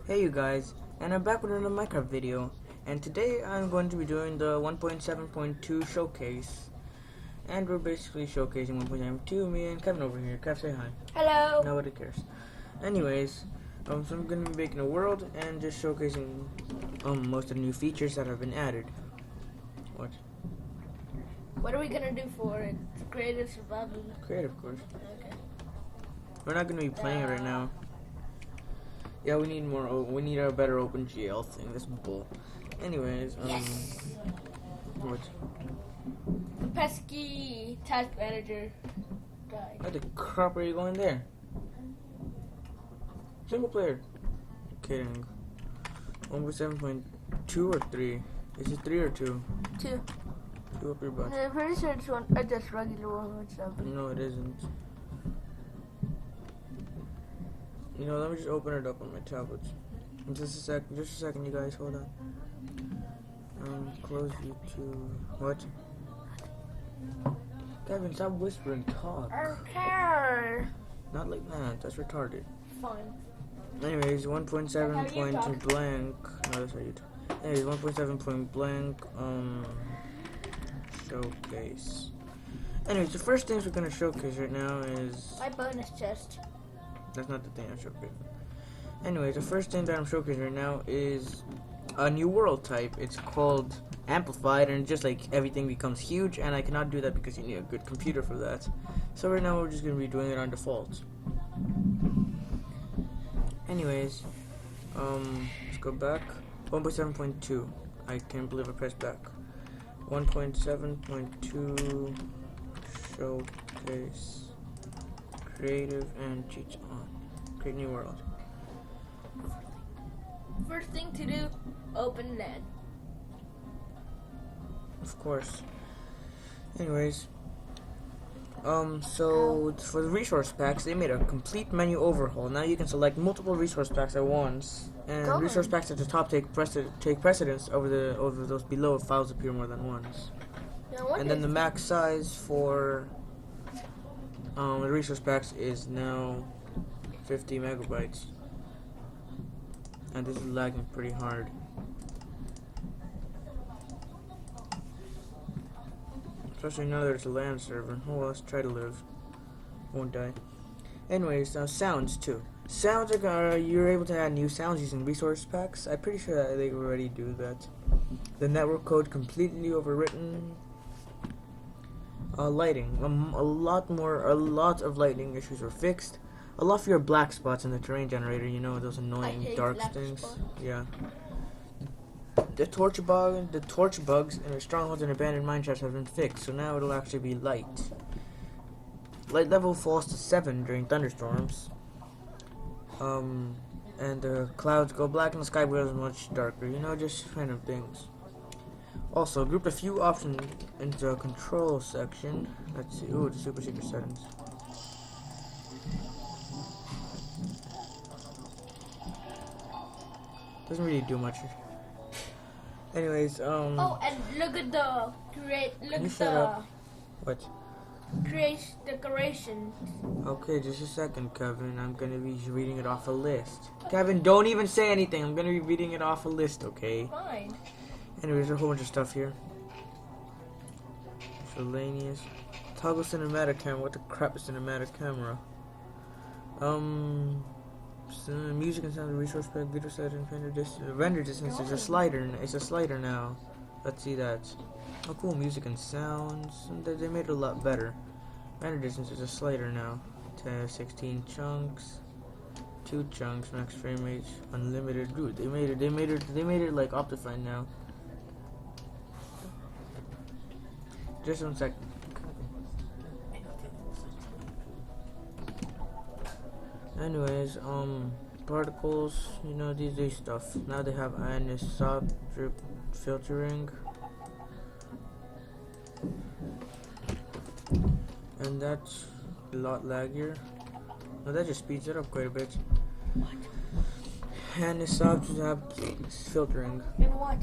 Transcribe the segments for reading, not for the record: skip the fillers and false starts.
Hey you guys, and I'm back with another Minecraft video, and today I'm going to be doing the 1.7.2 showcase, and we're basically showcasing 1.7.2, me and Kevin over here. Kev, say hi. Hello. Nobody cares. Anyways, so I'm going to be making a world and just showcasing most of the new features that have been added. What are we gonna do for it? Creative survival. Creative, of course. Okay. We're not going to be playing it right now. Yeah, we need more. We need a better OpenGL thing. That's bull. Anyways, Yes. what? The pesky task manager died. Why the crap are you going there? Single player. Kidding. 1.7.2 or 3? Is it 3 or 2? 2. 2 up your butt. I'm pretty sure it's just regular 1.7. No, it isn't. You know, let me just open it up on my tablets. Just a second, you guys. Hold on. Close YouTube. What? Kevin, stop whispering. Talk. Okay. Not like that. That's retarded. Fine. Anyways, 1.7 That's how you point talk. blank. No, that's how you talk. Anyways, 1.7 point blank. Showcase. Anyways, the first things we're gonna showcase right now is. My bonus chest. That's not the thing I'm showcasing. Anyways, the first thing that I'm showcasing right now is a new world type. It's called Amplified, and just like everything becomes huge, and I cannot do that because you need a good computer for that. So right now we're just gonna be doing it on default. Anyways, let's go back. 1.7.2. I can't believe I pressed back. 1.7.2 showcase. Creative and cheats on. Create new world. First thing to do, open that. Of course. Anyways. So for the resource packs, they made a complete menu overhaul. Now you can select multiple resource packs at once. And Go resource on. packs at the top take precedence over those below if files appear more than once. Now, what And then is the max size for the resource packs is now 50 megabytes. And this is lagging pretty hard. Especially now that it's a LAN server. Oh well, let's try to live. Won't die. Anyways, now sounds too. Sounds are you're able to add new sounds using resource packs. I'm pretty sure that they already do that. The network code completely overwritten. Lighting. A lot of lighting issues were fixed. A lot fewer black spots in the terrain generator. You know those annoying hate dark black things. spots. Yeah. The torch bugs and the strongholds and abandoned mine shafts have been fixed, so now it'll actually be light. Light level falls to 7 during thunderstorms. And the clouds go black and the sky becomes much darker. You know, just random things. Also, grouped a few options into a control section. Let's see. Ooh, the super secret settings. Doesn't really do much. Anyways, Oh, and look at the Can you shut up? What? create decorations. Okay, just a second, Kevin. I'm gonna be reading it off a list. Kevin, don't even say anything. I'm gonna be reading it off a list, okay? Fine. Anyways, there's a whole bunch of stuff here. Miscellaneous. Toggle cinematic camera. What the crap is cinematic camera? Music and sound resource pack, video settings, render distance is a slider. It's a slider now. Let's see that. Oh, cool, music and sounds. They made it a lot better. Render distance is a slider now. 16 chunks, 2 chunks, max frame rate, unlimited. Dude, they made it like Optifine now. Just 1 second. Anyways, particles, you know, these stuff. Now they have anisotropy filtering. And that's a lot laggier. Now that just speeds it up quite a bit. Anisotropy filtering. And what?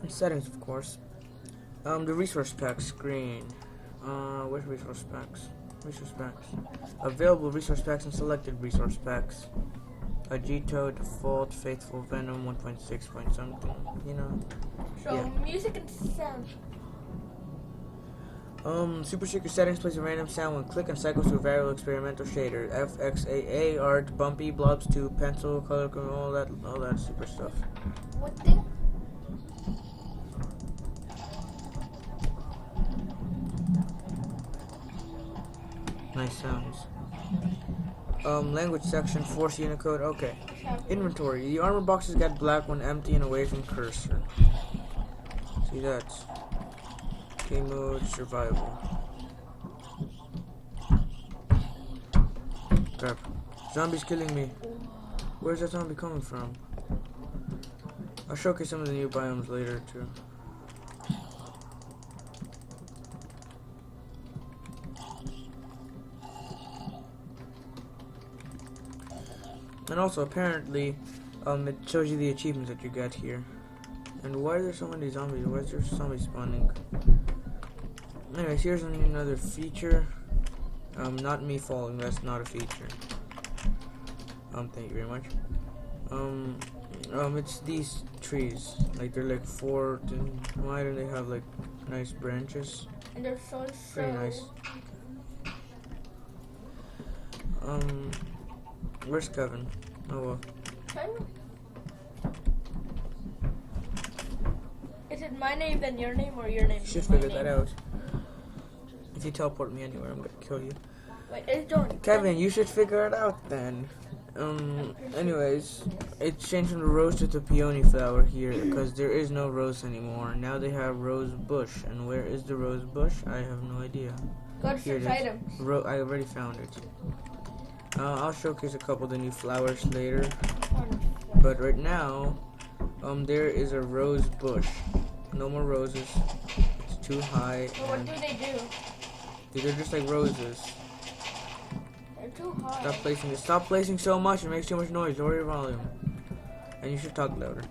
And settings, of course. The resource pack screen. Which resource packs? Resource packs. Available resource packs and selected resource packs. Agito, Default, Faithful Venom, 1.6 point something, you know. So Yeah. music and sound. Super Shaker settings plays a random sound when click and cycles through variable experimental shader. FXAA, art, bumpy, blobs 2, pencil, color, all that super stuff. What thing? Nice sounds. Language section, Force Unicode, okay. Inventory. The armor boxes get black when empty and away from cursor. See that? Game mode, survival. Crap. Zombies killing me. Where's that zombie coming from? I'll showcase some of the new biomes later too. And also apparently, it shows you the achievements that you get here. And why are there so many zombies? Why is there zombies spawning? Anyways, here's another feature. Not me falling, that's not a feature. Thank you very much. It's these trees. Like they're like 4 wide and they have like nice branches. And they're so Very nice. Where's Kevin? Oh well. Is it my name then your name or your name? You should then my figure that name? out. If you teleport me anywhere, I'm gonna kill you. Wait, it's John. Kevin, you should figure it out then. Anyways, it's changed from the rose to the peony flower here because there is no rose anymore. Now they have rose bush. And where is the rose bush? I have no idea. Go to Here it search is. items. I already found it. I'll showcase a couple of the new flowers later. But right now, there is a rose bush. No more roses. It's too high. Well, what do they do? They're just like roses. They're too high. Stop placing it. Stop placing so much. It makes too much noise. Lower your volume. And you should talk louder.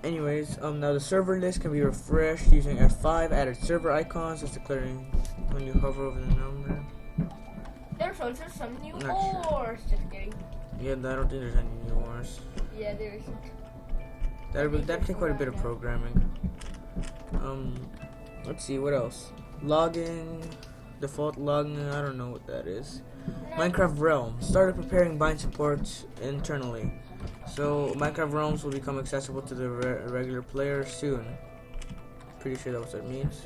Anyways, now the server list can be refreshed using F5. Added server icons. Just declaring when you hover over the number. There's also some new Not sure. ores. Just kidding. Yeah, I don't think there's any new wars. Yeah, there isn't. That'd take quite a bit of programming. Let's see, what else? Logging, default logging, I don't know what that is. Minecraft Realm started preparing bind support internally. So Minecraft Realms will become accessible to the regular player soon. Pretty sure that's what it means.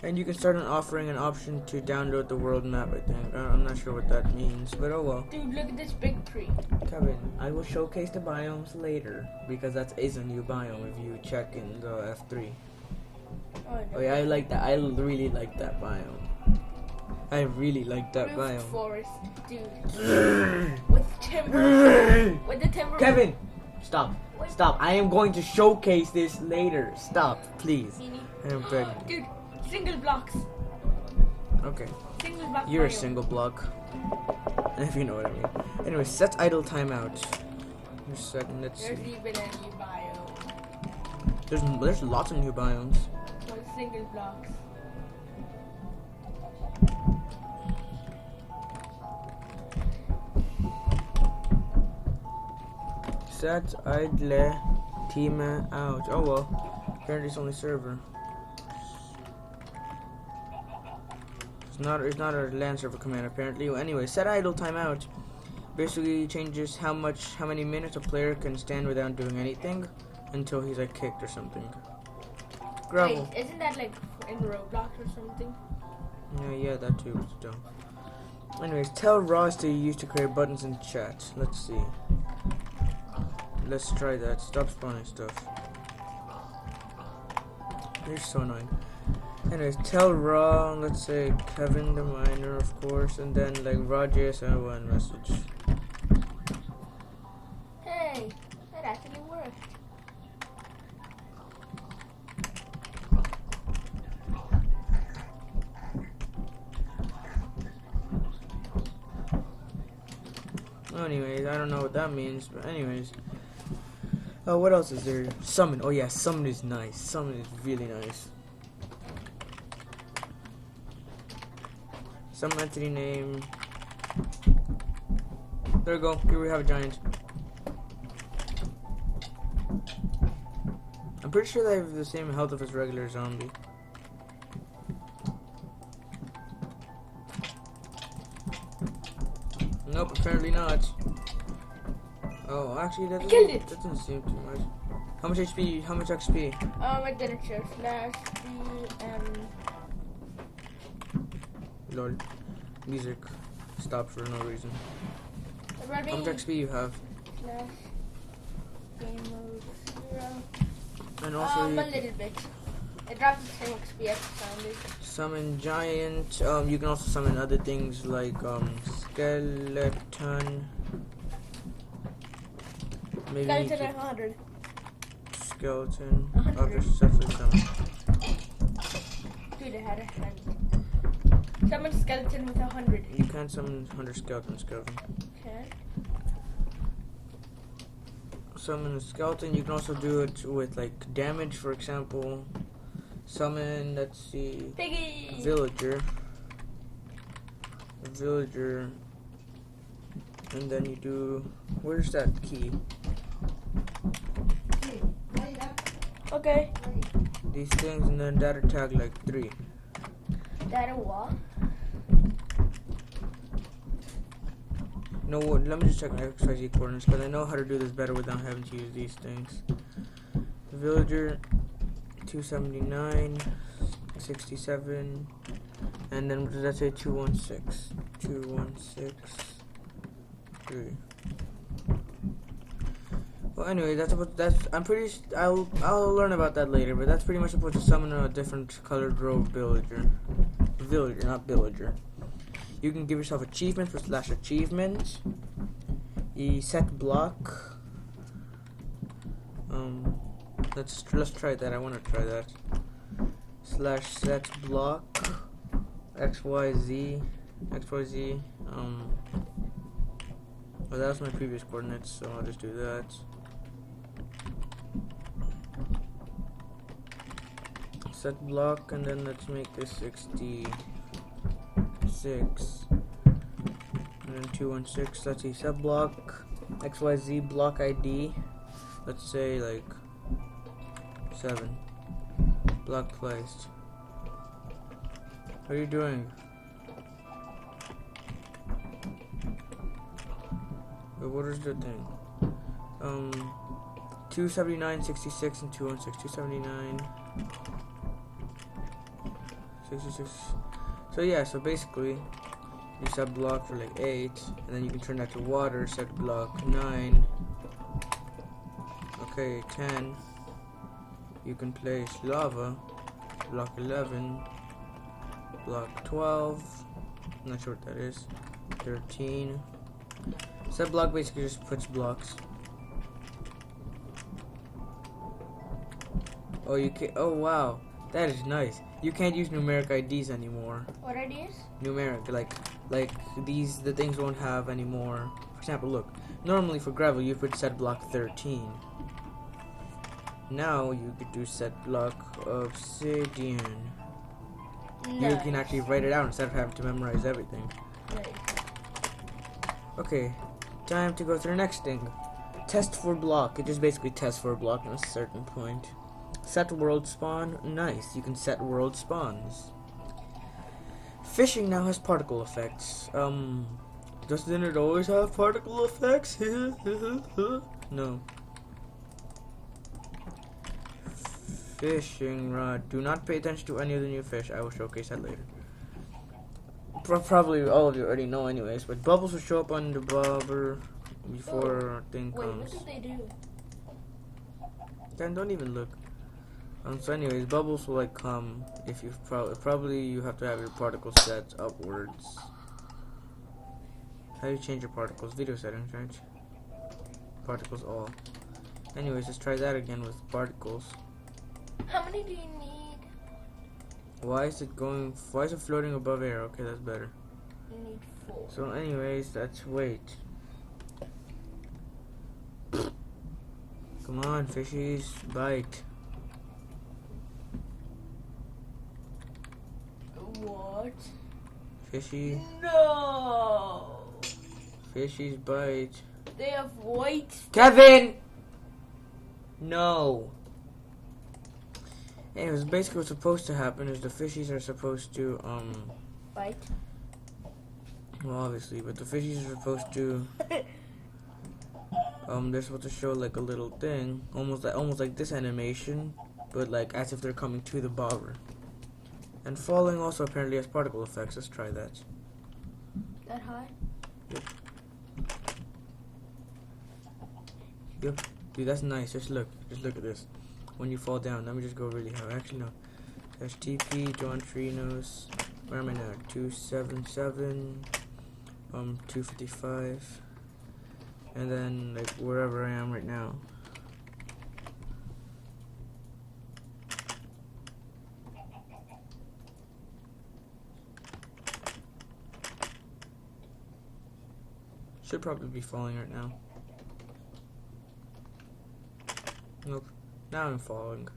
And you can start offering an option to download the world map, I think. I'm not sure what that means, but oh well. Dude, look at this big tree. Kevin, I will showcase the biomes later, because that is a new biome if you check in the F3. Oh yeah, I like that. I really like that biome. I really like that Roofed biome. forest, dude. With timber. With the timber. Kevin, stop. Stop. I am going to showcase this later. Stop, please. Meanie. I am begging. Dude, single blocks. Okay. Single block. You're a biome. single block. If you know what I mean. Anyway, set idle timeout. Just a second, let's There's see. even a new biome. There's lots of new biomes. With single blocks. Set idle timeout. Oh well. Apparently it's only server. It's not a LAN server command apparently. Well, anyway, set idle timeout basically changes how many minutes a player can stand without doing anything until he's like kicked or something. Gravel. Wait, isn't that like in Roblox or something? Yeah, that too. It's dumb. Anyways, tell Ross to use to create buttons in chat. Let's see. Let's try that. Stop spawning stuff. You're so annoying. Anyways, tell Raw, let's say Kevin the Miner, of course, and then like Raw JSL1 message. Hey, that actually worked. Anyways, I don't know what that means, but anyways. Oh, what else is there? Summon. Oh yeah, summon is nice. Summon is really nice. Summon entity name. There we go. Here we have a giant. I'm pretty sure they have the same health as regular zombie. Nope, apparently not. Oh, actually, that doesn't seem too much. How much HP? How much XP? I didn't check. Slash BM. Lol. Music stopped for no reason. How much XP you have? Slash game mode 0. And also a little bit. It drops the same XP as zombie. Summon giant. You can also summon other things like skeleton. Maybe Skeleton at 100. Skeleton. 100. Okay, definitely summon. Dude, I had a hand. Summon skeleton with 100. You can't summon 100 skeletons, Kevin. Okay. Summon a skeleton. You can also do it with like damage, for example. Summon, let's see, Piggy! villager. A villager. And then you do, where's that key? Okay. These things, and then that attack like 3. That a what? No, let me just check my XYZ coordinates because I know how to do this better without having to use these things. The villager, 279, 67, and then what does that say? 216, 216, 3. Well, anyway, I'll learn about that later, but that's pretty much supposed to summon a different colored robe villager, not villager. You can give yourself achievements for slash achievement. You set block. Let's try that. I want to try that. Slash set block. XYZ. Well, that was my previous coordinates, so I'll just do that. Set block, and then let's make this 66. And then 216. Let's see. Set block. XYZ block ID. Let's say like 7. Block placed. What are you doing? Wait, what is the thing? 279, 66, and 216. 279, 66. So yeah, so basically, you set block for like 8, and then you can turn that to water. Set block 9. Okay, 10. You can place lava. Block 11. Block 12. I'm not sure what that is. 13. Set block basically just puts blocks. Oh, you can. Oh wow, that is nice. You can't use numeric IDs anymore. What IDs? Numeric, like the things won't have anymore. For example, look. Normally for gravel you would set block 13. Now you could do set block obsidian. Nice. You can actually write it out instead of having to memorize everything. Nice. Okay, time to go to the next thing. Test for block. It just basically tests for a block at a certain point. Set world spawn. Nice. You can set world spawns. Fishing now has particle effects. Doesn't it always have particle effects? No. Fishing rod. Do not pay attention to any of the new fish. I will showcase that later. Probably all of you already know anyways, but bubbles will show up on the bobber before thing Wait, comes. what did they do? Then don't even look. So anyways, bubbles will like come if you probably you have to have your particles set upwards. How do you change your particles? Video settings, right? Particles all. Anyways, let's try that again with particles. How many do you need? Why is it floating above air? Okay, that's better. You need 4. So anyways, let's wait. Come on, fishies, bite. What? Fishy. No! Fishies bite. They have white. Kevin! No. Anyways, basically what's supposed to happen is the fishies are supposed to, Bite. well, obviously, but the fishies are supposed to, they're supposed to show like a little thing, almost like this animation, but like as if they're coming to the bobber. And falling also apparently has particle effects. Let's try that. That high? Yep. Dude, that's nice. Just look at this. When you fall down, let me just go really high. Actually, no. That's TP, John Trinos. Where am I now? 277, 255, and then like wherever I am right now. Should probably be falling right now. Nope. Now I'm falling.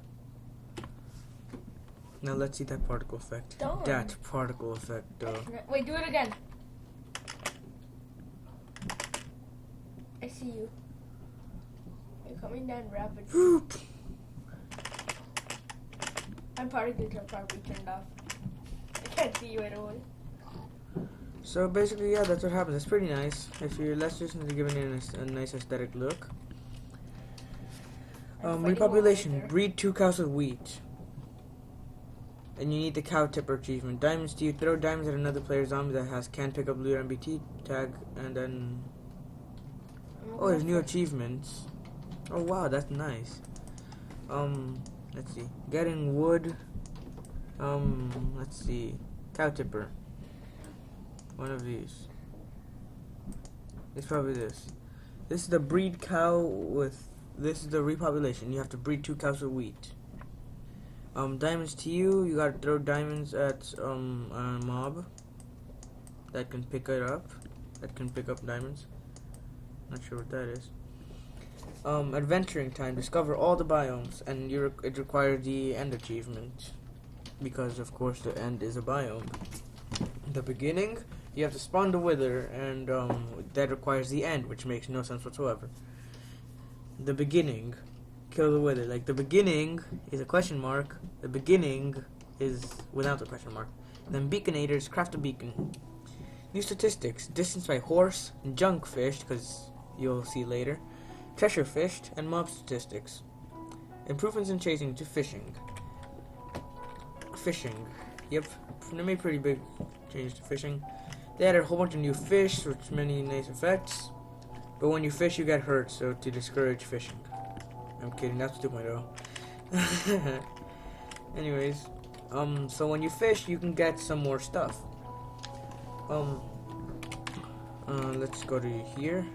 Now let's see that particle effect. Don't. That particle effect, though. Wait, do it again. I see you. You're coming down rapidly. Whoop. My particles are probably turned off. I can't see you at all. So basically, yeah, that's what happens. It's pretty nice. Let's just need to give it a nice aesthetic look. Repopulation. Breed 2 cows of wheat. And you need the cow tipper achievement. Diamonds to you. Throw diamonds at another player's zombie that can't pick up blue MBT tag, and then. Oh, there's new achievements. Oh wow, that's nice. Let's see. Getting wood. Let's see. Cow tipper. One of these. It's probably this. This is the breed cow with. This is the repopulation. You have to breed 2 cows of wheat. Diamonds to you. You gotta throw diamonds at a mob that can pick it up. That can pick up diamonds. Not sure what that is. Adventuring time. Discover all the biomes, and it requires the end achievement because, of course, the end is a biome. The beginning, you have to spawn the wither, and that requires the end, which makes no sense whatsoever. The beginning, kill the wither. Like, the beginning is a question mark. The beginning is without a question mark. And then beaconators, craft a beacon. New statistics: distance by horse, junk fished, because you'll see later, treasure fished, and mob statistics. Improvements in chasing to fishing. Fishing. Yep, they made pretty big change to fishing. They added a whole bunch of new fish, with many nice effects. But when you fish, you get hurt, so to discourage fishing. I'm kidding, that's 2.0. Anyways, so when you fish, you can get some more stuff. Let's go to here.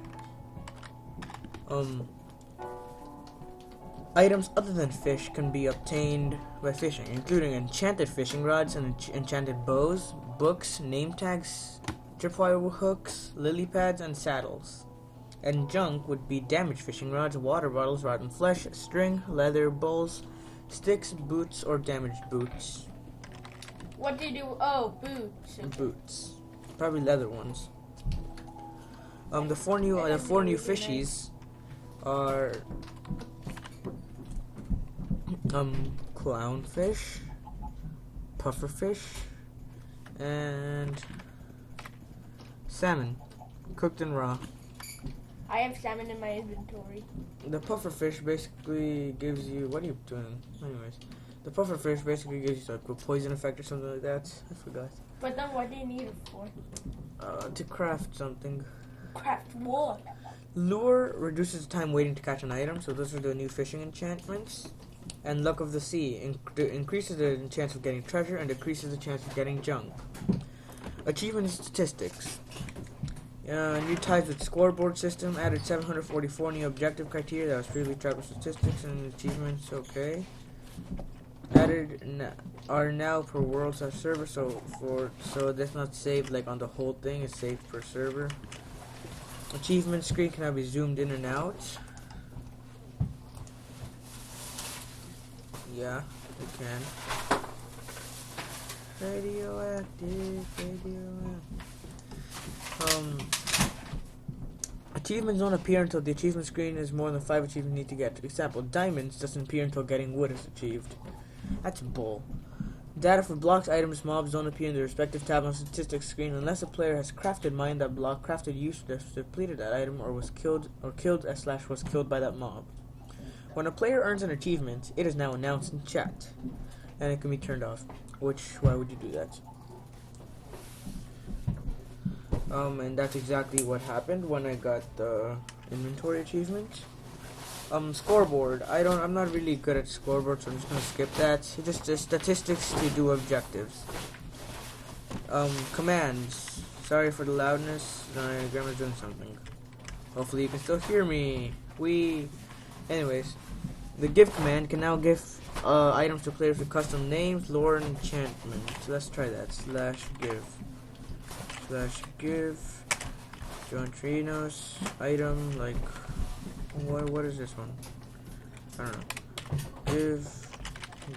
Items other than fish can be obtained by fishing, including enchanted fishing rods and enchanted bows, books, name tags, tripwire hooks, lily pads, and saddles. And junk would be damaged fishing rods, water bottles, rotten flesh, string, leather, bowls, sticks, boots, or damaged boots. What do you do? Oh, boots. Boots. Probably leather ones. The four new fishies are clownfish, pufferfish, and salmon, cooked and raw. I have salmon in my inventory. The pufferfish basically gives you. What are you doing? Anyways, the pufferfish basically gives you like a poison effect or something like that. I forgot. But then what do you need it for? To craft something. Craft what? Lure reduces the time waiting to catch an item, so those are the new fishing enchantments. And Luck of the Sea increases the chance of getting treasure and decreases the chance of getting junk. Achievement and statistics. New ties with scoreboard system, added 744 new objective criteria that was previously tracked with statistics and achievements, okay. Added are now per world server, so that's not saved like on the whole thing, it's saved per server. Achievement screen can now be zoomed in and out. Yeah, you can. Radioactive. Achievements don't appear until the achievement screen is more than 5 achievements you need to get. Example, diamonds doesn't appear until getting wood is achieved. That's bull. Data for blocks, items, mobs don't appear in the respective tab on the statistics screen unless a player has crafted, mined that block, crafted, used, depleted that item, or was killed / was killed by that mob. When a player earns an achievement, it is now announced in chat, and it can be turned off. Why would you do that? And that's exactly what happened when I got the inventory achievement. Scoreboard. I'm not really good at scoreboard, so I'm just gonna skip that. It's just the statistics to do objectives. Commands. Sorry for the loudness. My grandma's doing something. Hopefully you can still hear me. Anyways, the give command can now give items to players with custom names, lore, and enchantment. So let's try that. /give. John Trinos. Item like. What is this one? I don't know. Give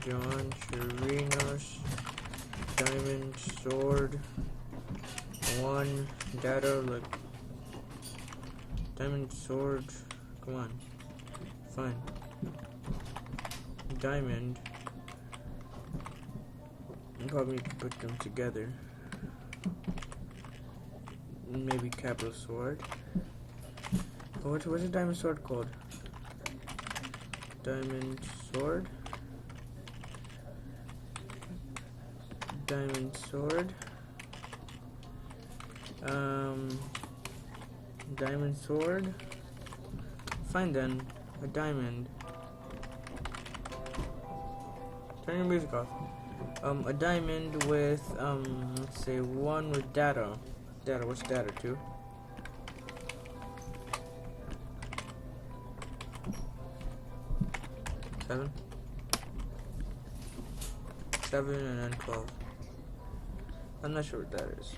John Chirinos diamond sword 1 data like diamond sword. Come on, fine. Diamond. You probably need to put them together. Maybe capital sword. What's a diamond sword called? Diamond sword. Diamond sword. Diamond sword. Fine then. A diamond. Turn your music off. A diamond with let's say 1 with data. Data, what's data 2? Seven and then 12. I'm not sure what that is.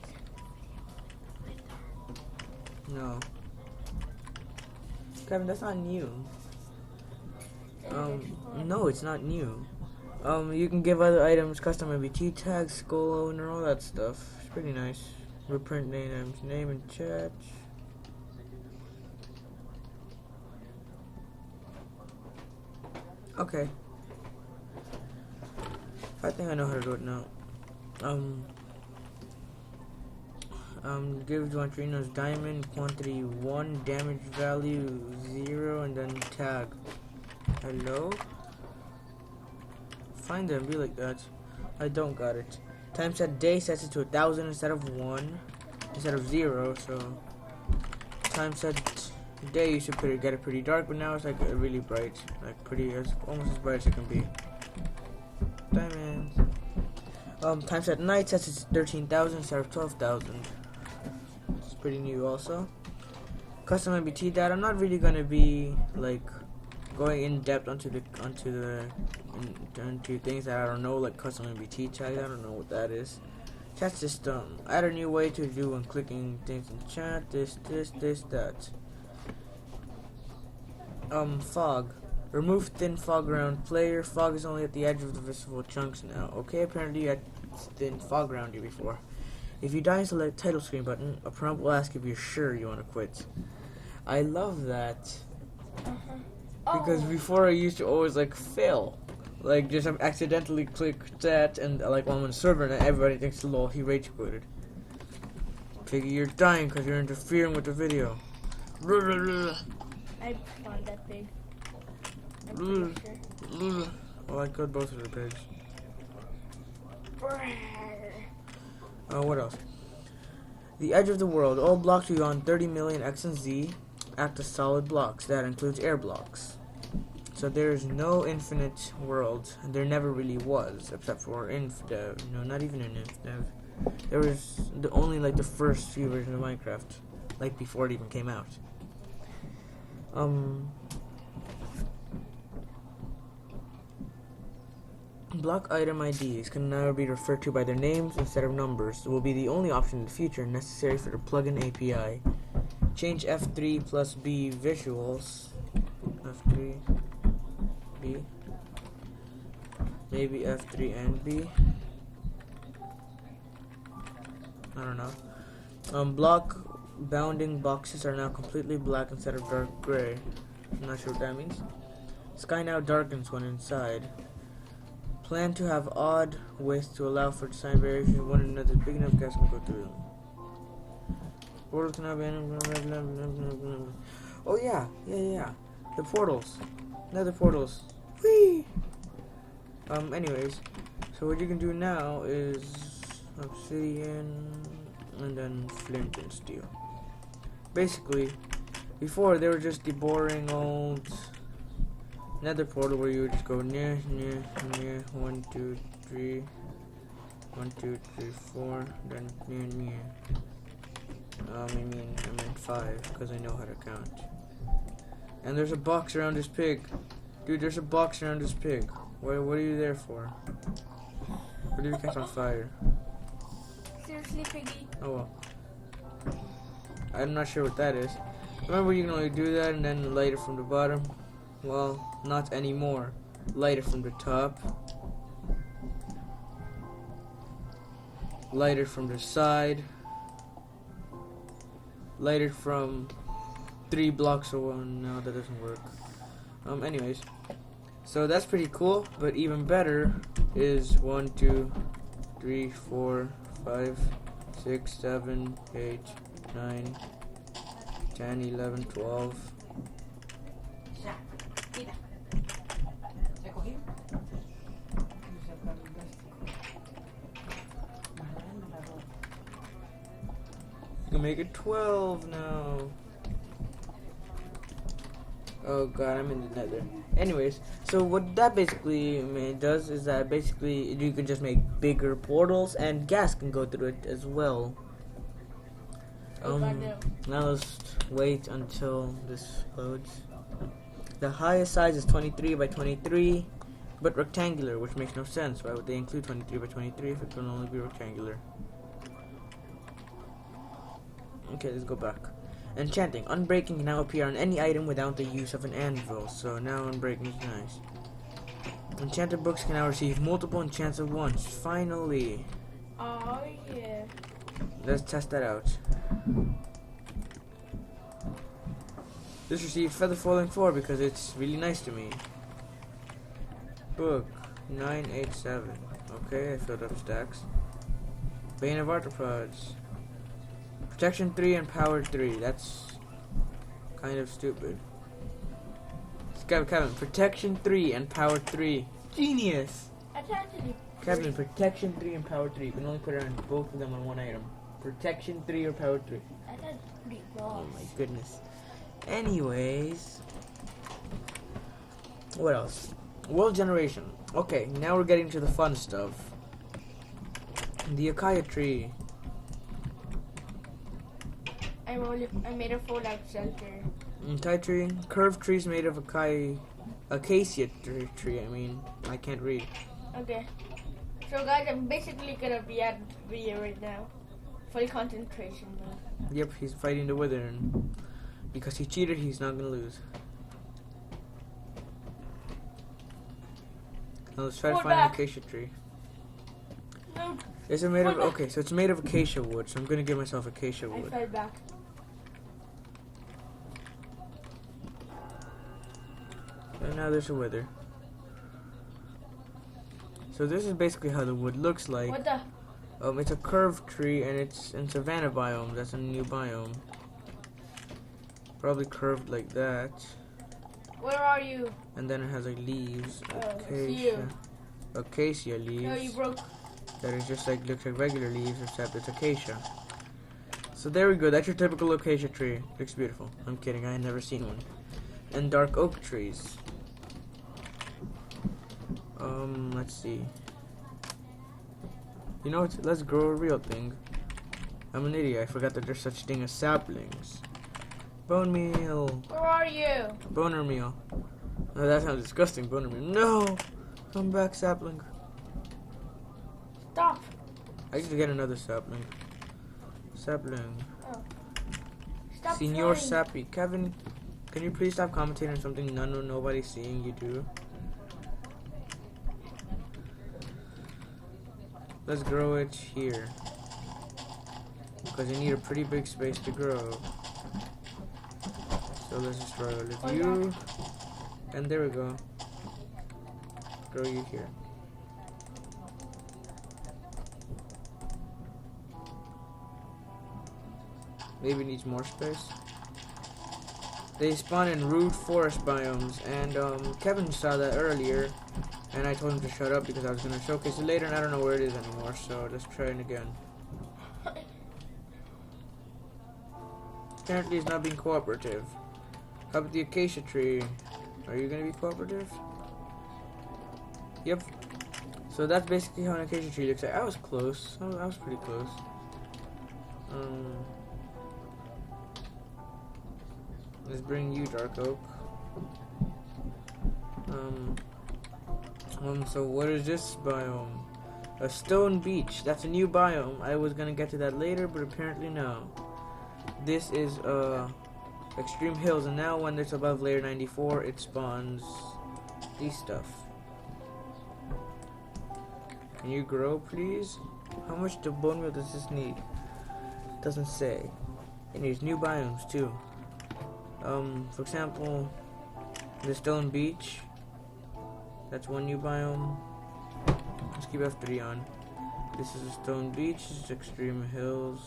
No. Kevin, that's not new. No, it's not new. You can give other items custom MBT tags, skull owner, all that stuff. It's pretty nice. Reprint names, name and chat. Okay. I think I know how to do it now. Give John Trino's diamond quantity 1, damage value 0, and then tag. Hello? Find them, be like that. I don't got it. Time set day sets it to 1,000 instead of 1, instead of 0, so time set day used to get it pretty dark, but now it's like really bright, like almost as bright as it can be. Diamonds. Time set night sets it to 13,000 instead of 12,000. It's pretty new also. Custom MBT data. I'm not really gonna be like going in depth onto things that I don't know, like custom MBT tags. I don't know what that is. Chat system. Add a new way to do when clicking things in chat. This, that. Fog. Remove thin fog around player. Fog is only at the edge of the visible chunks now. Okay, apparently you had thin fog around you before. If you die and select title screen button, a prompt will ask if you're sure you want to quit. I love that. Because before I used to always like fail. Like just accidentally click that and like while I'm on a server and everybody thinks lol he rage quitted. Figure you're dying because you're interfering with the video. I spawned that pig. I'm pretty sure. Well, I killed both of the pigs. What else? The edge of the world. All blocks beyond 30 million X and Z act as solid blocks. That includes air blocks. So there is no infinite world. There never really was, except for InfDev. No, not even in InfDev. There was only like the first few versions of Minecraft, like before it even came out. Block item IDs can now be referred to by their names instead of numbers. It will be the only option in the future necessary for the plugin API. Change F3 plus B visuals. F3, B. Maybe F3 and B. I don't know. Block bounding boxes are now completely black instead of dark gray. I'm not sure what that means. Sky now darkens when inside. Plan to have odd width to allow for design variations. One another big enough gas can go through them. Portals can now be. Oh yeah. The portals. Nether portals. Whee! Anyways, so what you can do now is obsidian and then flint and steel. Basically, before they were just the boring old nether portal where you would just go near, 1, 2, 3, 1, 2, 3, 4, then near. I mean 5 because I know how to count. And there's a box around this pig, dude. There's a box around this pig. What are you there for? What did you catch on fire? Seriously, Piggy? Oh well. I'm not sure what that is. Remember, you can only do that and then light it from the bottom. Well, not anymore. Light it from the top. Light it from the side. Light it from 3 blocks away. No, that doesn't work. Anyways. So that's pretty cool, but even better is 1, 2, 3, 4, 5, 6, 7, 8, 9, 10, 11, 12. You can make it 12 now. Oh god, I'm in the nether. Anyways, so what that basically does is that basically you can just make bigger portals and gas can go through it as well. Now let's wait until this loads. The highest size is 23 by 23, but rectangular, which makes no sense. Why would they include 23 by 23 if it can only be rectangular? Okay, let's go back. Enchanting. Unbreaking can now appear on any item without the use of an anvil, so now unbreaking is nice. Enchanted books can now receive multiple enchants at once. Finally. Oh yeah. Let's test that out. This received Feather Falling 4 because it's really nice to me. Book 987. Okay, I filled up stacks. Bane of Arthropods. Protection 3 and Power 3. That's kind of stupid. Kevin, Protection 3 and Power 3. Genius! That's actually Kevin, Protection 3 and Power 3. You can only put it on both of them on one item. Protection 3 or Power 3. that's pretty Oh boss. my goodness. Anyways. What else? World Generation. Okay, now we're getting to the fun stuff. The Acacia Tree. I made a fallout shelter. Acacia tree, curved trees made of acacia tree. I mean, I can't read. Okay. So guys, I'm basically gonna be at the video right now. Full concentration though. Yep, he's fighting the wither, and because he cheated, he's not gonna lose. Now let's try to Hold find back. an acacia tree. No, Is it made of? Hold back. Okay, so it's made of acacia wood. So I'm gonna give myself acacia I wood. fell back. And now there's a wither. So this is basically how the wood looks like. What the? It's a curved tree, and it's in savanna biome. That's a new biome. Probably curved like that. Where are you? And then it has like leaves. Oh, I see you. Acacia leaves. No, you broke. That is just like looks like regular leaves, except it's acacia. So there we go. That's your typical acacia tree. Looks beautiful. I'm kidding. I had never seen one. And dark oak trees. Let's see. You know what? Let's grow a real thing. I'm an idiot. I forgot that there's such thing as saplings. Bone meal. Where are you? Boner meal. Oh, that sounds disgusting. Boner meal. No! Come back, sapling. Stop. I need to get another sapling. Sapling. Stop. Senor flying. Sappy. Kevin, can you please stop commentating on something nobody's seeing you do? Let's grow it here. because you need a pretty big space to grow. So let's just grow with Oh, you, and there we go. Grow you here. Maybe needs more space. They spawn in rude forest biomes, and Kevin saw that earlier, and I told him to shut up because I was going to showcase it later, and I don't know where it is anymore, so let's try it again. Apparently it's not being cooperative. How about the acacia tree? Are you going to be cooperative? Yep. So that's basically how an acacia tree looks like. I was close. I was pretty close. Let's bring you dark oak. So what is this biome? A stone beach. That's a new biome. I was gonna get to that later, but apparently no. This is extreme hills, and now when it's above layer 94, it spawns these stuff. Can you grow, please? How much bone meal does this need? Doesn't say. And there's new biomes too. For example, the stone beach. That's one new biome. Let's keep F3 on. This is a stone beach. This is extreme hills.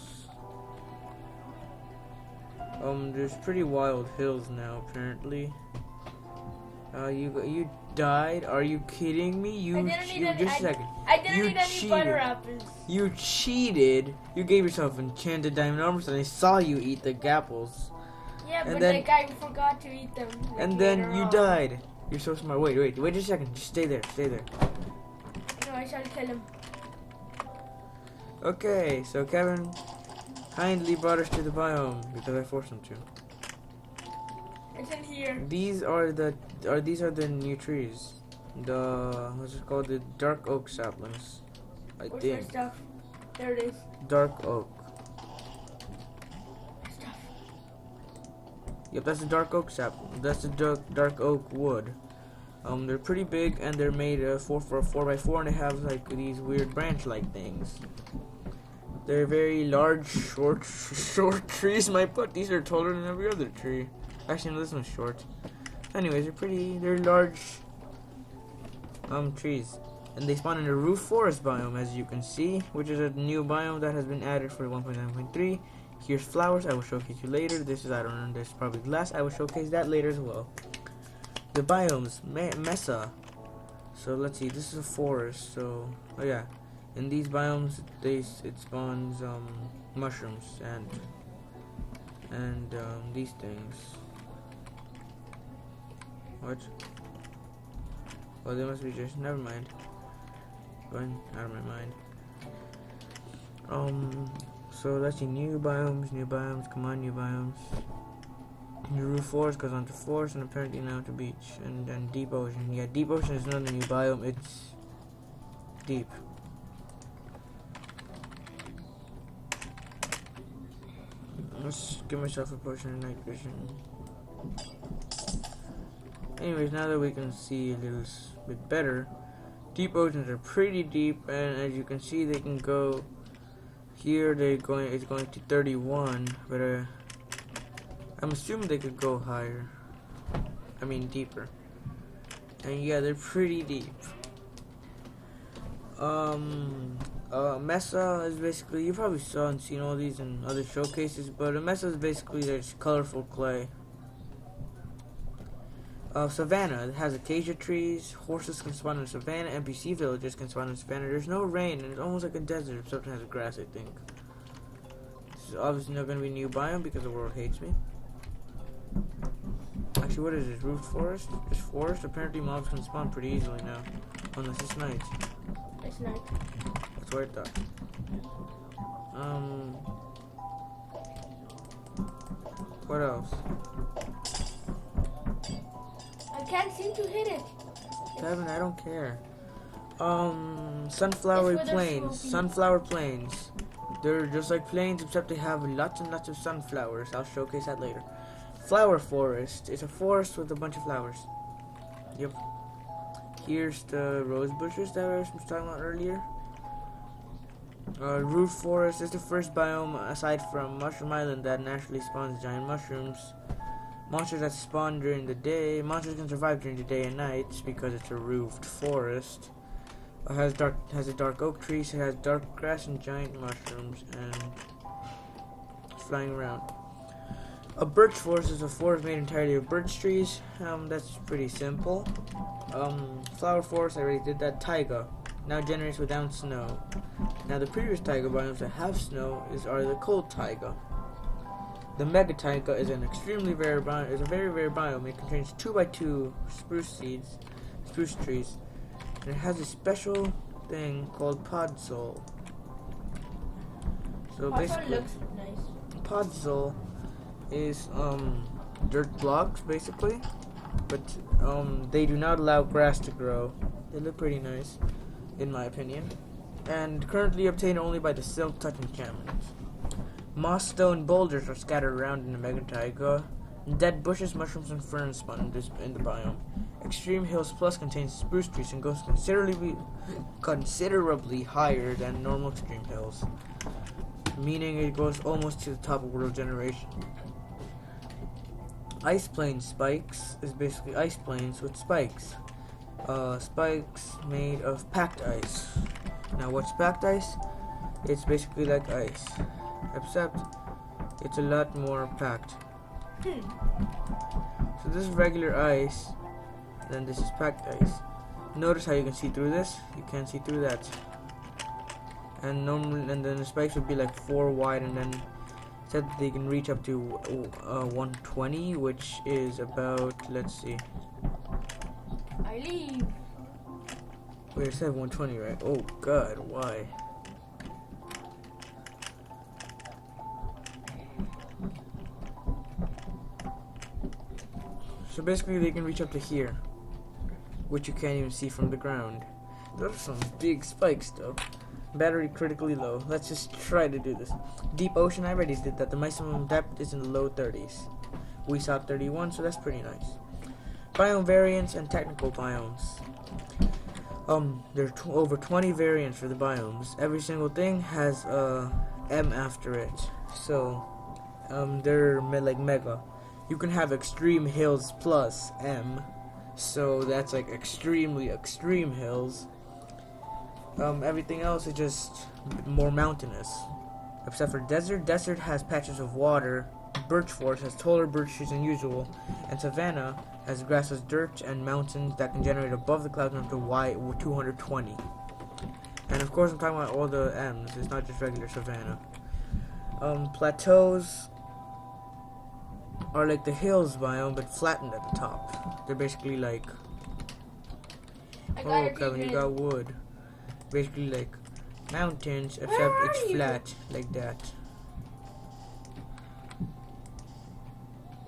There's pretty wild hills now, apparently. You died? Are you kidding me? Just a second. I didn't need any butter apples. You cheated. You gave yourself enchanted diamond armor, and I saw you eat the gapples. Yeah, and but then, like I forgot to eat them. Like, and then you on. died. You're so smart. Wait a second. Just stay there. No, I shall kill him. Okay, so Kevin kindly brought us to the biome because I forced him to. It's in here. These are the new trees. What's it called? The dark oak saplings. I Where's think. my stuff? There it is. Dark oak. Stuff. Yep, that's the dark oak sapling. That's the dark oak wood. They're pretty big, and they're made for a 4x4, and they have like these weird branch-like things. They're very large, short trees. These are taller than every other tree. Actually, no, this one's short. Anyways, they're large trees. And they spawn in the roof forest biome, as you can see, which is a new biome that has been added for 1.9.3. Here's flowers. I will showcase you later. This is probably glass. I will showcase that later as well. The biomes, Mesa. So let's see. This is a forest. So, oh yeah, in these biomes, it spawns mushrooms and these things. What? Oh, they must be just. Never mind. Going out of my mind. So let's see. New biomes. Come on, new biomes. New roof forest goes on to forest, and apparently now to beach, and then deep ocean. Yeah, deep ocean is another new biome. It's deep. Let's give myself a potion of night vision. Anyways, now that we can see a little bit better, deep oceans are pretty deep, and as you can see, they can go here. It's going to 31, but I'm assuming they could go higher. I mean deeper. And yeah, they're pretty deep. Mesa is basically, you probably saw and seen all these in other showcases, but a Mesa is basically just colorful clay. Savannah, it has acacia trees, horses can spawn in savannah, NPC villagers can spawn in savannah. There's no rain, and it's almost like a desert, except it has grass, I think. This is obviously not going to be a new biome because the world hates me. Actually, what is this? Roofed forest? Just forest? Apparently mobs can spawn pretty easily now. Unless it's night. It's night. That's what I thought. What else? I can't seem to hit it. Kevin, I don't care. Sunflower plains. Sunflower plains. They're just like plains, except they have lots and lots of sunflowers. I'll showcase that later. Flower forest. It's a forest with a bunch of flowers. Yep. Here's the rose bushes that I was talking about earlier. Root Forest is the first biome aside from Mushroom Island that naturally spawns giant mushrooms. Monsters that spawn during the day. Monsters can survive during the day and night because it's a roofed forest. Has a dark oak tree, so it has dark grass and giant mushrooms and flying around. A birch forest is a forest made entirely of birch trees. That's pretty simple. Flower forest, I already did that. Taiga now generates without snow. Now the previous taiga biomes that have snow are the cold taiga. The mega taiga is an extremely rare biome. It's a very rare biome. It contains 2x2 spruce trees, and it has a special thing called podzol. So basically, looks nice. podzol is dirt blocks basically, but they do not allow grass to grow. They look pretty nice, in my opinion, and currently obtained only by the Silk Touch enchantments. Moss stone boulders are scattered around in the mega taiga. Dead bushes, mushrooms, and ferns spawn in the biome. Extreme Hills Plus contains spruce trees and goes considerably higher than normal Extreme Hills, meaning it goes almost to the top of World Generation. Ice Plain Spikes is basically ice plains with spikes. Spikes made of packed ice. Now what's packed ice? It's basically like ice, except it's a lot more packed. So this is regular ice, then this is packed ice. Notice how you can see through this? You can't see through that. And then the spikes would be like 4 wide, and then said that they can reach up to 120, which is about, let's see. I leave. Wait, it said 120, right? Oh god, why? So basically they can reach up to here, which you can't even see from the ground. Those are some big spikes though. Battery critically low. Let's just try to do this. Deep ocean, I already did that. The maximum depth is in the low 30s. We saw 31, so that's pretty nice. Biome variants and technical biomes. There are over 20 variants for the biomes. Every single thing has a M after it. So, they're like mega. You can have Extreme Hills plus M. So that's like extremely extreme hills. Everything else is just more mountainous. Except for desert. Desert has patches of water. Birch forest has taller birch trees than usual. And savanna has grasses, dirt, and mountains that can generate above the clouds up to Y220. And of course I'm talking about all the M's. It's not just regular savanna. Plateaus are like the hills biome, but flattened at the top. They're basically like... Oh, Kevin, you got wood. Basically like mountains, except it's flat, like that.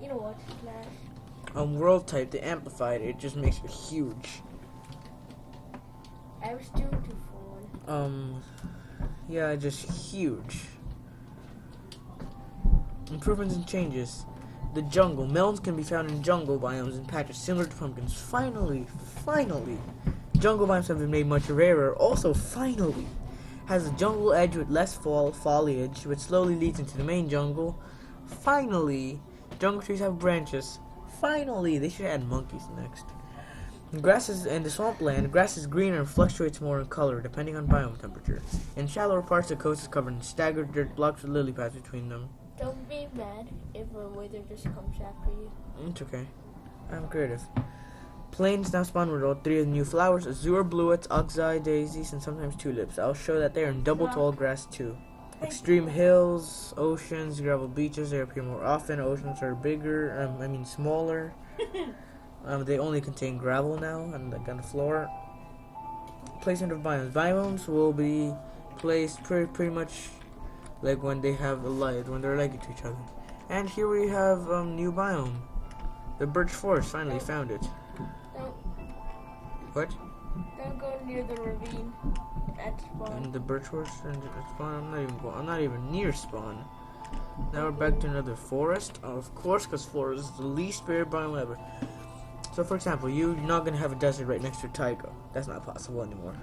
You know what, Flash? World type, they amplified it, just makes it huge. I was doing too full. Yeah, just huge. Improvements and changes. The jungle. Melons can be found in jungle biomes and patches similar to pumpkins. Finally, jungle biomes have been made much rarer. Also, finally, has a jungle edge with less foliage, which slowly leads into the main jungle. Finally, jungle trees have branches. Finally, they should add monkeys next. Grasses in the swampland, grass is greener and fluctuates more in color depending on biome temperature. In shallower parts, the coast is covered in staggered dirt blocks with lily pads between them. Don't be mad if a wither just comes after you. It's okay. I'm creative. Plains now spawn with all 3 of the new flowers: azure, bluets, oxeye, daisies, and sometimes tulips. I'll show that they are in double tall grass too. Extreme hills, oceans, gravel beaches, they appear more often. Oceans are bigger, smaller. They only contain gravel now and like on the floor. Placement of biomes. Biomes will be placed pretty much like when they have a light, when they're like to each other. And here we have new biome. The birch forest finally found it. Don't. What? Don't go near the ravine at spawn. And the birch forest and spawn. I'm not even near spawn. Now we're back to another forest. Of course, because forest is the least favorite biome ever. So, for example, you're not gonna have a desert right next to a taiga. That's not possible anymore.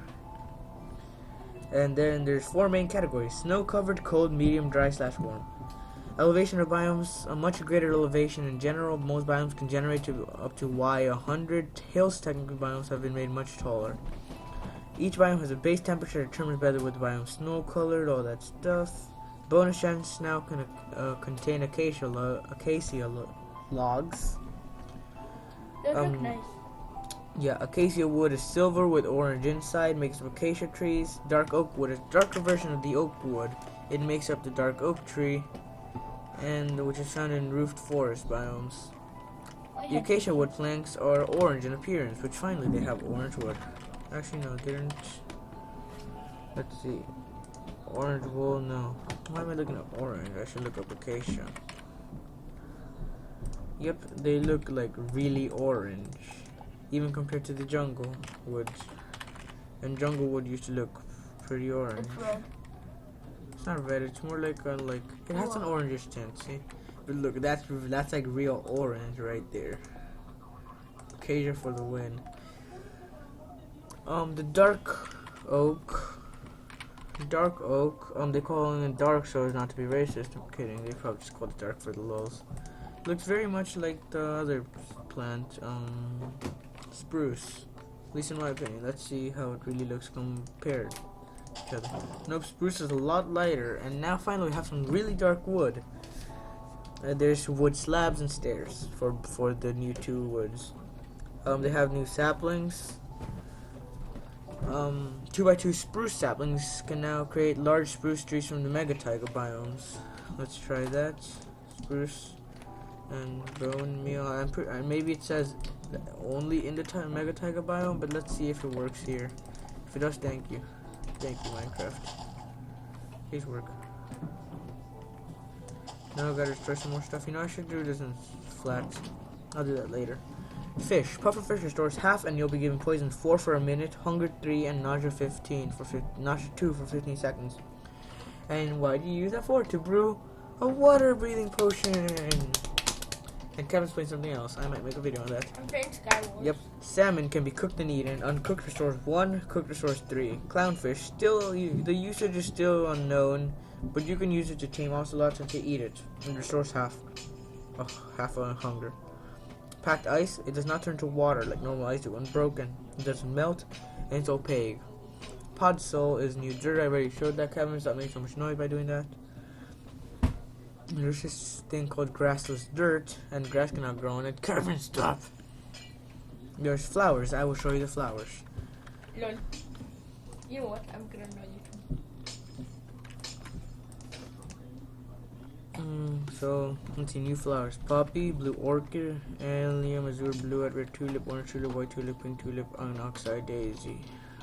And then there's 4 main categories: snow-covered, cold, medium, dry / warm. Elevation of biomes: a much greater elevation in general. Most biomes can generate to up to Y100. Hills, technically, biomes have been made much taller. Each biome has a base temperature determined by the biome snow-colored, all that stuff. Bonus chance now can contain acacia logs. Those look nice. Yeah, acacia wood is silver with orange inside, makes up acacia trees. Dark oak wood is a darker version of the oak wood. It makes up the dark oak tree, and which is found in roofed forest biomes. The acacia wood planks are orange in appearance, which finally they have orange wood. Actually, no, they didn't. Let's see. Orange wool, no. Why am I looking at orange? I should look up acacia. Yep, they look like really orange, even compared to the jungle wood. And jungle wood used to look pretty orange. It's red. It's not red. It's more like it has an orangish tint. See, but look, that's like real orange right there. Acacia for the win. The dark oak. They call it dark so as not to be racist. I'm kidding. They probably just call it dark for the lulz. Looks very much like the other plant, spruce. At least in my opinion. Let's see how it really looks compared to each other. Nope, spruce is a lot lighter. And now finally we have some really dark wood. There's wood slabs and stairs for the new 2 woods. They have new saplings. 2x2 spruce saplings can now create large spruce trees from the mega taiga biomes. Let's try that. Spruce and bone meal. Maybe it says only in the mega taiga biome, but let's see if it works here. If it does, thank you. Thank you, Minecraft. Please work. Now I gotta destroy some more stuff. You know, I should do this in flat. I'll do that later. Fish. Pufferfish restores half and you'll be given poison 4 for a minute, hunger 3, and nausea 2 for 15 seconds. And why do you use that for? To brew a water breathing potion. And Kevin's playing something else. I might make a video on that. I'm playing Skywars. Yep. Salmon can be cooked and eaten. Uncooked restores 1, cooked restores 3. Clownfish, the usage is still unknown, but you can use it to tame ocelots and to eat it. It restores half a hunger. Packed ice, it does not turn to water like normal ice when broken. It doesn't melt, and it's opaque. Pod soul is new dirt. I already showed that, Kevin. Stop making so much noise by doing that. There's this thing called grassless dirt, and grass cannot grow on it. Kevin, stop. There's flowers. I will show you the flowers. Lol. You know what? I'm gonna know you. So, let's see, new flowers. Poppy, blue orchid, allium, azure blue, red tulip, orange tulip, white tulip, pink tulip, onyxide daisy.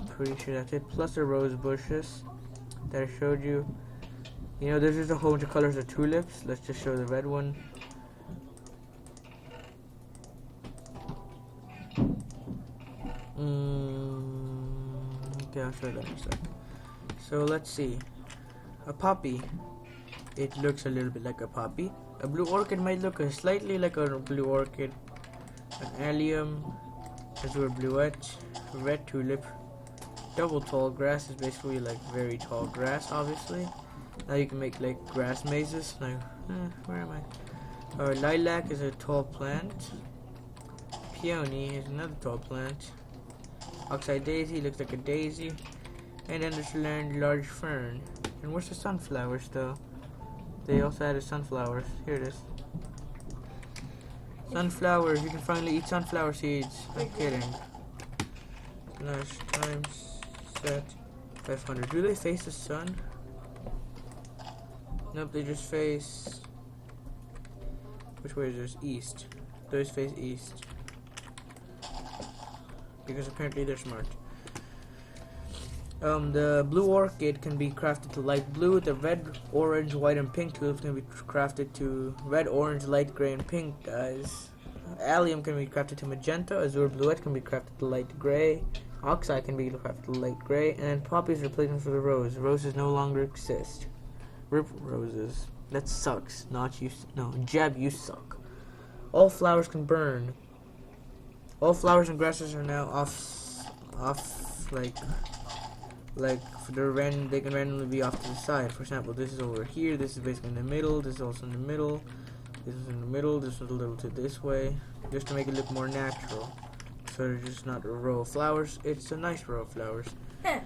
Pretty sure that's it. Plus the rose bushes that I showed you. You know, there's just a whole bunch of colors of tulips. Let's just show the red one. Okay, I'll show that in a second. So, let's see. A poppy. It looks a little bit like a poppy. A blue orchid might look slightly like a blue orchid. An allium, azure bluette, red tulip. Double tall grass is basically like very tall grass, obviously. Now you can make like grass mazes. Like, where am I? Lilac is a tall plant. Peony is another tall plant. Oxide daisy looks like a daisy. And then there's large fern. And where's the sunflowers though? They also added sunflowers. Here it is. Sunflowers. You can finally eat sunflower seeds. I'm kidding. Slash times set 500. Do they face the sun? Nope, they just face... Which way is this? East. Those face east. Because apparently they're smart. The blue orchid can be crafted to light blue. The red, orange, white, and pink tulips can be crafted to red, orange, light gray, and pink, guys. Allium can be crafted to magenta. Azure bluette can be crafted to light gray. Oxide can be crafted to light gray. And then poppy is replacement for the rose. Roses no longer exist. Rip roses. That sucks. Not you. No, Jeb, you suck. All flowers can burn. All flowers and grasses are now off like Like they can randomly be off to the side. For example, this is over here. This is basically in the middle. This is also in the middle. This is in the middle. This is a little to this way, just to make it look more natural. So it's just not a row of flowers. It's a nice row of flowers. I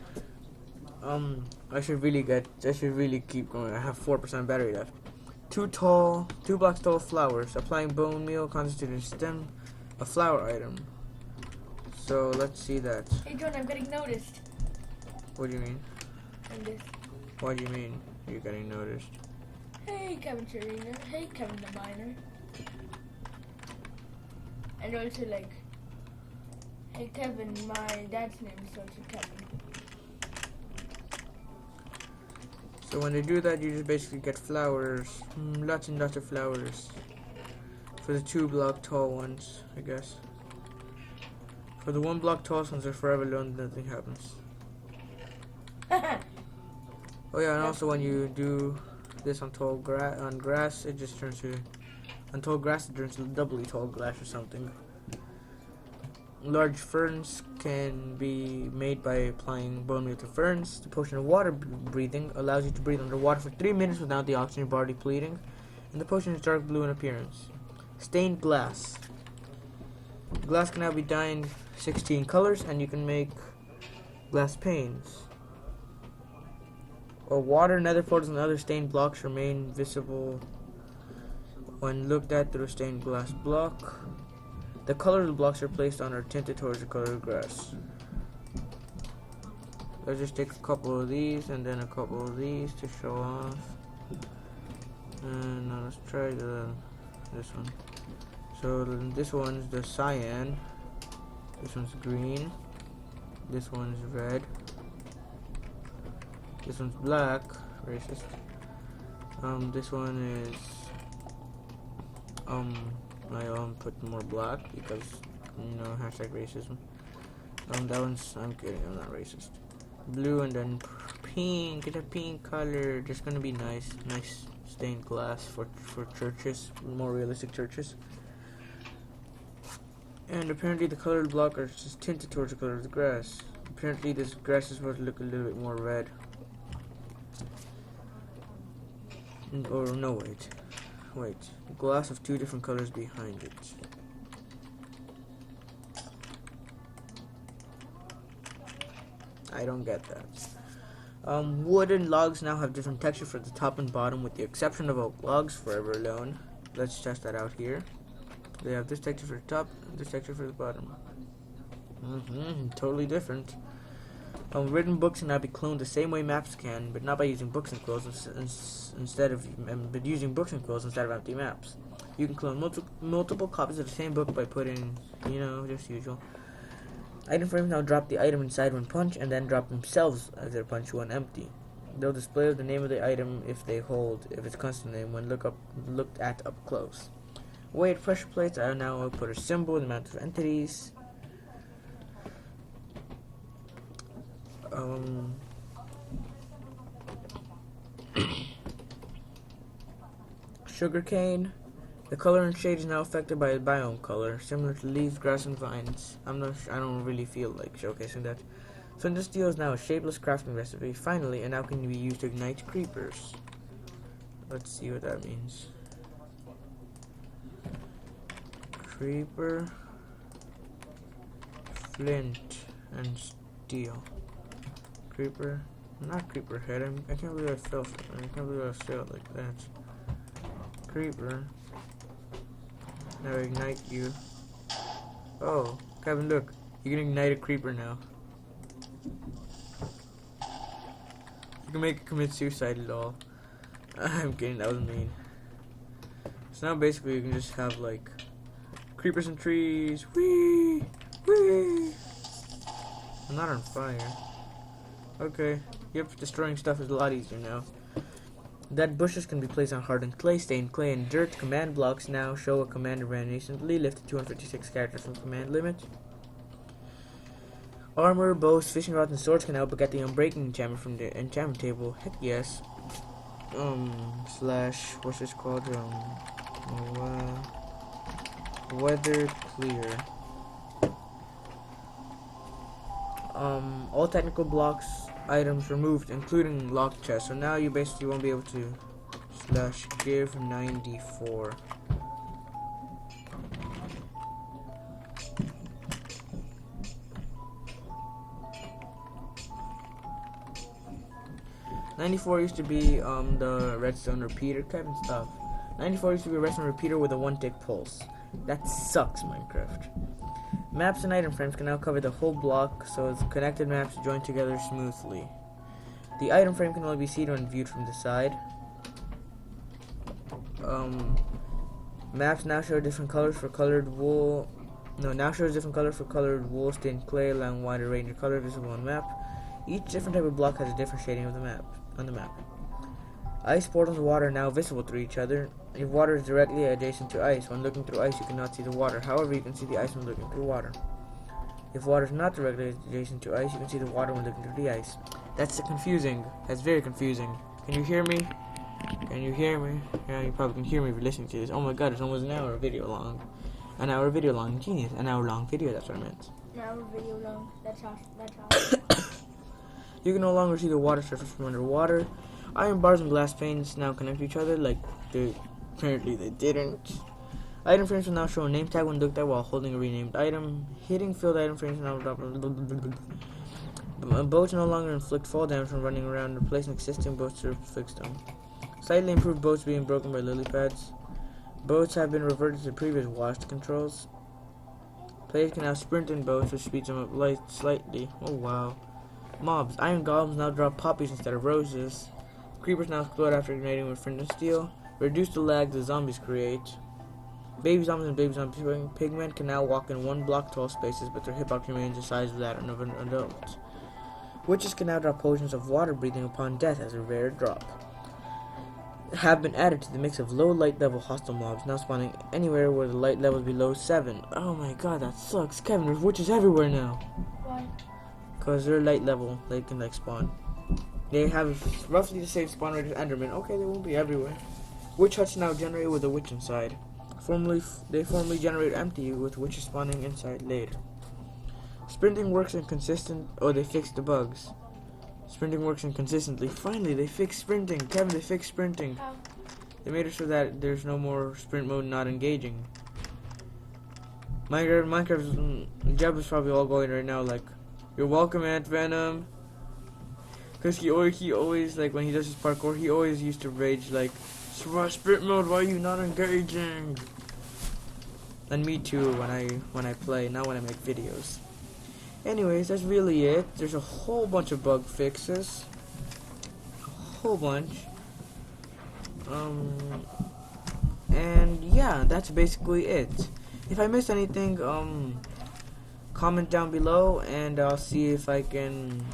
should really keep going. I have 4% battery left. 2 blocks tall flowers. Applying bone meal constitutes stem, a flower item. So let's see that. Hey John, I'm getting noticed. What do you mean? And this. What do you mean you're getting noticed? Hey Kevin Sharina. Hey Kevin the Miner. And also like, hey Kevin, my dad's name is also Kevin. So when they do that, you just basically get flowers, lots and lots of flowers. For the 2 block tall ones, I guess. For the 1 block tall ones, they're forever alone. Nothing happens. Oh yeah, and also when you do this on grass, it just turns to on tall grass. It turns to doubly tall grass or something. Large ferns can be made by applying bone meal to ferns. The potion of water breathing allows you to breathe underwater for 3 minutes without the oxygen in your body depleting. And the potion is dark blue in appearance. Stained glass. Glass can now be dyed 16 colors, and you can make glass panes. Or water, nether portals, and other stained blocks remain visible when looked at through a stained glass block. The color of the blocks are placed on are tinted towards the color of the grass. Let's just take a couple of these and then a couple of these to show off. And now let's try this one. So this one's the cyan. This one's green. This one's red. This one's black. Racist. This one is I put more black because hashtag racism. That one's, I'm kidding, I'm not racist. Blue and then pink. It's a pink color. Just gonna be nice stained glass for churches, more realistic churches. And apparently the colored block are just tinted towards the color of the grass. Apparently this grass is supposed to look a little bit more red. Or no, wait. Glass of 2 different colors behind it. I don't get that. Wooden logs now have different texture for the top and bottom, with the exception of oak logs, forever alone. Let's test that out here. They have this texture for the top, and this texture for the bottom. Totally different. Written books can now be cloned the same way maps can, but not by using books and quills but using books and quills instead of empty maps. You can clone multiple copies of the same book by putting, just usual. Item frames now drop the item inside when punched, and then drop themselves as they're punched when empty. They'll display the name of the item if it's constant name when looked at up close. Weight pressure plates are now output a symbol with the amount of entities. Sugarcane. The color and shade is now affected by the biome color, similar to leaves, grass, and vines. I don't really feel like showcasing that. Flint steel is now a shapeless crafting recipe, finally, and now can be used to ignite creepers. Let's see what that means. Creeper, flint, and steel. Creeper, not creeper head. I can't believe I fell. I can't believe I failed like that. Creeper. Now ignite you. Oh, Kevin, look. You can ignite a creeper now. You can make it commit suicide at all. I'm kidding, that was mean. So now basically you can just have like creepers and trees. Whee! Whee! I'm not on fire. Okay. Yep, destroying stuff is a lot easier now. Dead bushes can be placed on hardened clay, stained clay, and dirt. Command blocks now show a command ran instantly, lifted 256 characters from command limit. Armor, bows, fishing rods, and swords can now get the unbreaking enchantment from the enchantment table. Heck yes. Slash, what's this called? Weather clear. All technical blocks items removed, including locked chests. So now you basically won't be able to /give 94. '94 used to be the redstone repeater kind of stuff. 94 used to be a redstone repeater with a one-tick pulse. That sucks, Minecraft. Maps and item frames can now cover the whole block, so it's connected maps join together smoothly. The item frame can only be seen when viewed from the side. Maps now show different colors for colored wool. Now shows different colors for colored wool, stained clay, allowing wider range of color visible on the map. Each different type of block has a different shading of the map on the map. Ice portals and water are now visible through each other. If water is directly adjacent to ice, when looking through ice you cannot see the water. However, you can see the ice when looking through water. If water is not directly adjacent to ice, you can see the water when looking through the ice. That's confusing. That's very confusing. Can you hear me? Can you hear me? Yeah, you probably can hear me if you're listening to this. Oh my god, it's almost an hour video long. An hour video long. Genius. An hour long video, that's what I meant. An hour video long. That's how. You can no longer see the water surface from underwater. Iron bars and glass panes now connect to each other like apparently they didn't. Item frames will now show a name tag when looked at while holding a renamed item. Hitting filled item frames now. Boats no longer inflict fall damage from running around, replacing existing boats to fix them. Slightly improved boats being broken by lily pads. Boats have been reverted to previous washed controls. Players can now sprint in boats, which speeds them up slightly. Oh wow. Mobs. Iron golems now drop poppies instead of roses. Creepers now explode after igniting with flint and steel. Reduce the lag the zombies create. Baby zombies and baby zombie pigmen can now walk in 1 block tall spaces, but their hitbox remains the size of that of an adult. Witches can now drop potions of water breathing upon death as a rare drop. Have been added to the mix of low light level hostile mobs, now spawning anywhere where the light level is below 7. Oh my god, that sucks. Kevin, there's witches everywhere now. Why? Because they're light level, they can spawn. They have roughly the same spawn rate as Enderman. Okay, they won't be everywhere. Witch huts now generate with a witch inside. They formerly generate empty with witches spawning inside later. Sprinting works inconsistent. Oh, they fixed the bugs. Sprinting works inconsistently. Finally, they fixed sprinting. Kevin, they fixed sprinting. How? They made it so that there's no more sprint mode not engaging. Minecraft's Jeb is probably all going right now like, "You're welcome, Ant Venom." Because he always like when he does his parkour, he always used to rage like, "Sprint mode, why are you not engaging?" And me too when I play, not when I make videos. Anyways, that's really it. There's a whole bunch of bug fixes. A whole bunch. And yeah, that's basically it. If I missed anything, comment down below and I'll see if I can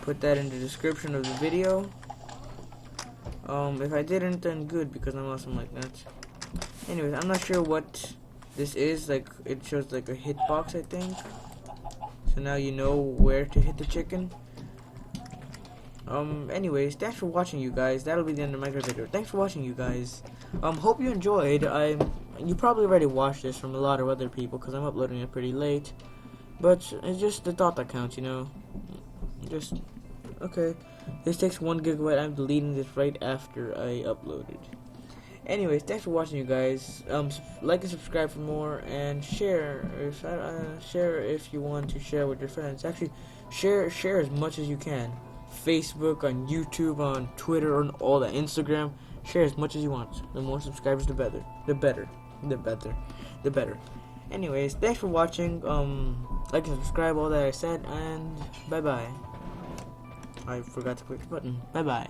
put that in the description of the video. If I didn't, then good, because I'm awesome like that. Anyways, I'm not sure what this is. Like, it shows like a hitbox, I think. So now you know where to hit the chicken. Anyways, thanks for watching, you guys. That'll be the end of my video. Thanks for watching, you guys. Hope you enjoyed. You probably already watched this from a lot of other people because I'm uploading it pretty late. But it's just the thought that counts, you know. Just okay. This takes 1 gigabyte. I'm deleting this right after I upload it. Anyways, thanks for watching, you guys. Like and subscribe for more, and share if you want to share with your friends. Actually, share as much as you can. Facebook, on YouTube, on Twitter, on all that. Instagram. Share as much as you want. The more subscribers, the better. The better. Anyways, thanks for watching. Like and subscribe, all that I said, and bye bye. I forgot to click the button. Bye bye.